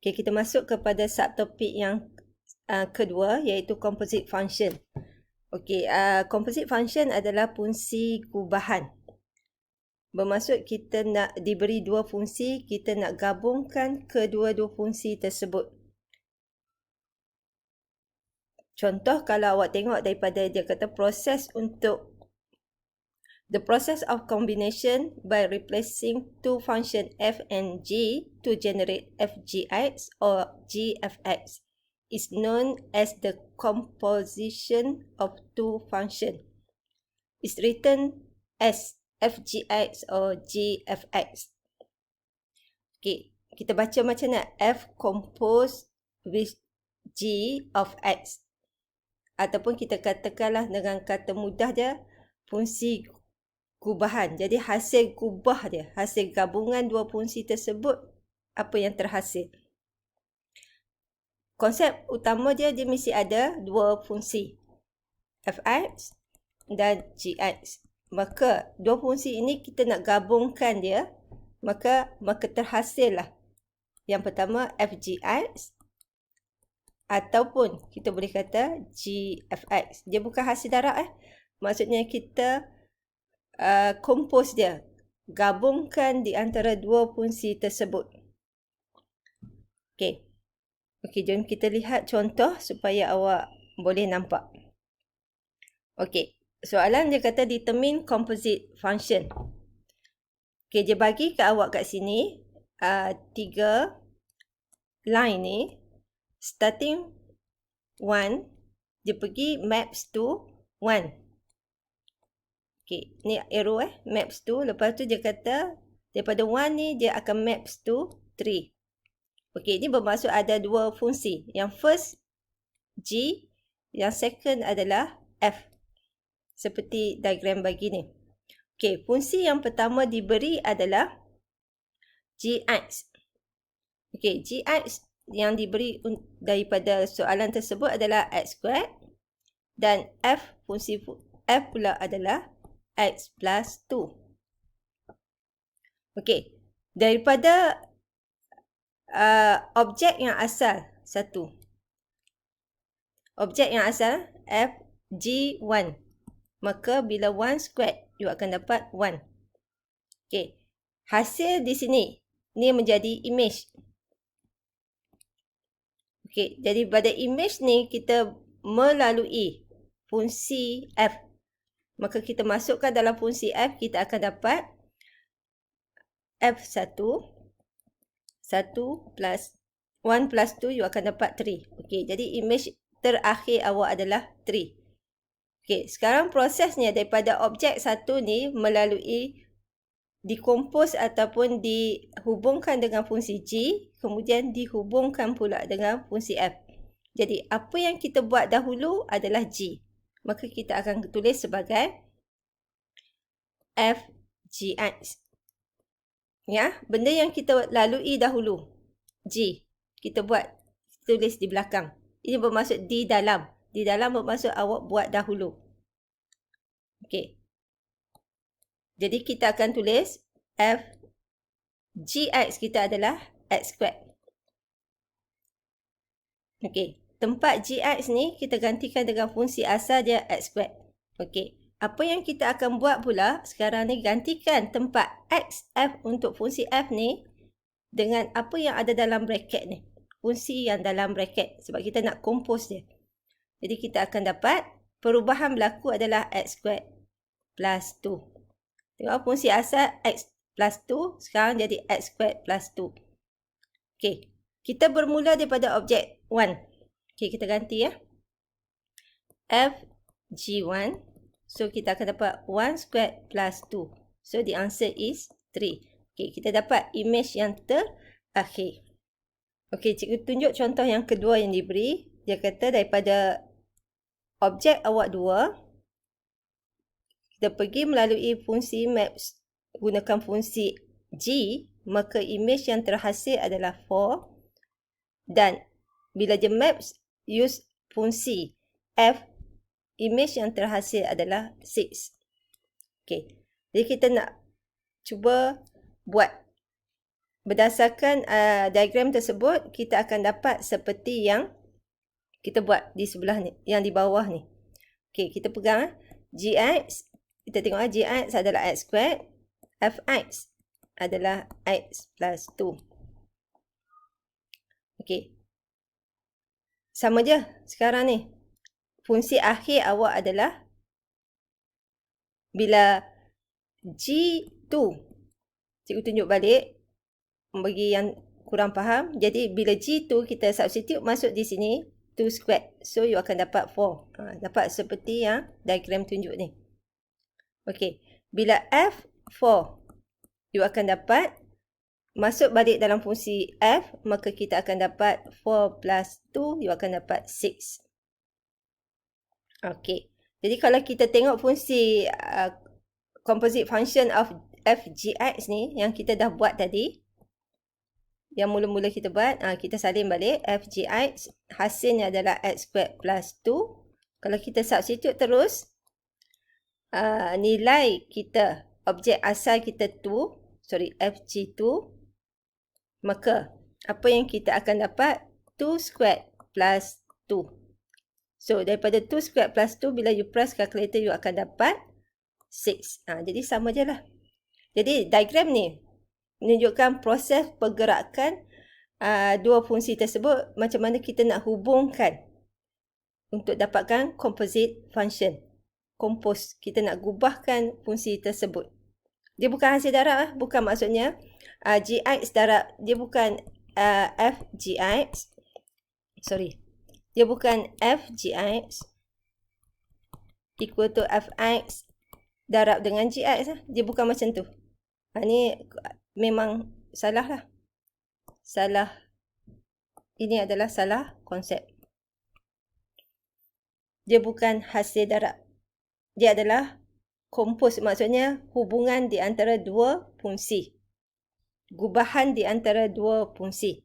Okay, kita masuk kepada subtopik yang kedua, iaitu composite function. Okay, composite function adalah fungsi gubahan. Bermaksud kita nak diberi dua fungsi, kita nak gabungkan kedua-dua fungsi tersebut. Contoh kalau awak tengok daripada dia kata proses untuk the process of combination by replacing two function f and g to generate fgx or gfx is known as the composition of two function. It's written as fgx or gfx. Okay, kita baca macam mana? F composed with g of x. Ataupun kita katakanlah dengan kata mudah dia, fungsi gubahan. Jadi hasil gubah dia, hasil gabungan dua fungsi tersebut, apa yang terhasil. Konsep utama dia mesti ada dua fungsi, fx dan gx. Maka dua fungsi ini kita nak gabungkan dia, maka terhasil lah. Yang pertama fgx ataupun kita boleh kata gfx. Dia bukan hasil darab maksudnya kita compose dia, gabungkan di antara dua fungsi tersebut. Okey, jom kita lihat contoh supaya awak boleh nampak. Okey, soalan dia kata determine composite function. Okey, dia bagi ke awak kat sini 3 line ni, starting 1, dia pergi maps to 1. Okay, ni arrow maps to. Lepas tu dia kata daripada 1 ni dia akan maps to 3. Okay, ni bermaksud ada dua fungsi. Yang first G, yang second adalah F. Seperti diagram bagi ni. Okay, fungsi yang pertama diberi adalah Gx. Okay, Gx yang diberi daripada soalan tersebut adalah x squared. Dan F, fungsi F pula adalah x plus 2. Okey, daripada objek yang asal satu. Objek yang asal fg1. Maka bila 1 squared, you akan dapat 1. Okey, hasil di sini, ni menjadi image. Okey, jadi pada image ni kita melalui fungsi f. Maka kita masukkan dalam fungsi f, kita akan dapat f1, 1 plus 1 plus 2, you akan dapat 3. Okey, jadi image terakhir awak adalah 3. Okey, sekarang prosesnya daripada objek 1 ni melalui dikompos ataupun dihubungkan dengan fungsi g, kemudian dihubungkan pula dengan fungsi f. Jadi, apa yang kita buat dahulu adalah g. Maka kita akan tulis sebagai fgx. Ya, benda yang kita lalui dahulu, g, kita buat, tulis di belakang. Ini bermaksud di dalam. Di dalam bermaksud awak buat dahulu. Okey. Jadi kita akan tulis fgx kita adalah x squared. Okey. Tempat gx ni kita gantikan dengan fungsi asal dia x squared. Okey. Apa yang kita akan buat pula sekarang ni, gantikan tempat xf untuk fungsi f ni dengan apa yang ada dalam bracket ni. Fungsi yang dalam bracket sebab kita nak compose dia. Jadi kita akan dapat perubahan berlaku adalah x squared plus 2. Tengok fungsi asal x plus 2 sekarang jadi x squared plus 2. Okey. Kita bermula daripada objek 1. Okey, kita ganti ya. fg1. So, kita akan dapat 1 squared plus 2. So, the answer is 3. Okey, kita dapat image yang terakhir. Okey, cikgu tunjuk contoh yang kedua yang diberi. Dia kata daripada objek awak 2, kita pergi melalui fungsi maps gunakan fungsi g, maka image yang terhasil adalah 4. Dan bila dia maps use fungsi f, image yang terhasil adalah 6. Okey. Jadi kita nak cuba buat berdasarkan diagram tersebut, kita akan dapat seperti yang kita buat di sebelah ni, yang di bawah ni. Okey, kita pegang Gx, kita tengok Gx adalah x squared, Fx adalah x plus 2. Okey. Sama je sekarang ni. Fungsi akhir awak adalah bila G2, cikgu tunjuk balik bagi yang kurang faham. Jadi bila G2 kita substitute masuk di sini 2 squared. So you akan dapat 4. Dapat seperti yang diagram tunjuk ni. Okey. Bila F4 you akan dapat masuk balik dalam fungsi F, maka kita akan dapat 4 plus 2 you akan dapat 6. Okey. Jadi kalau kita tengok fungsi composite function of Fgx ni yang kita dah buat tadi, yang mula-mula kita buat, kita salin balik Fgx, hasilnya adalah x squared plus 2. Kalau kita substitute terus, nilai kita, objek asal kita Fg2, maka apa yang kita akan dapat? 2 squared plus 2. So, daripada 2 squared plus 2, bila you press calculator, you akan dapat 6. Jadi sama je lah. Jadi diagram ni menunjukkan proses pergerakan dua fungsi tersebut, macam mana kita nak hubungkan untuk dapatkan composite function. Compose, kita nak gubahkan fungsi tersebut. Dia bukan hasil darab, bukan maksudnya Gx darab, dia bukan Fgx. Sorry. Dia bukan Fgx equal to Fx darab dengan Gx. Dia bukan macam tu. Ini memang salah lah. Salah. Ini adalah salah konsep. Dia bukan hasil darab. Dia adalah compose, maksudnya hubungan di antara dua fungsi. Gubahan di antara dua fungsi.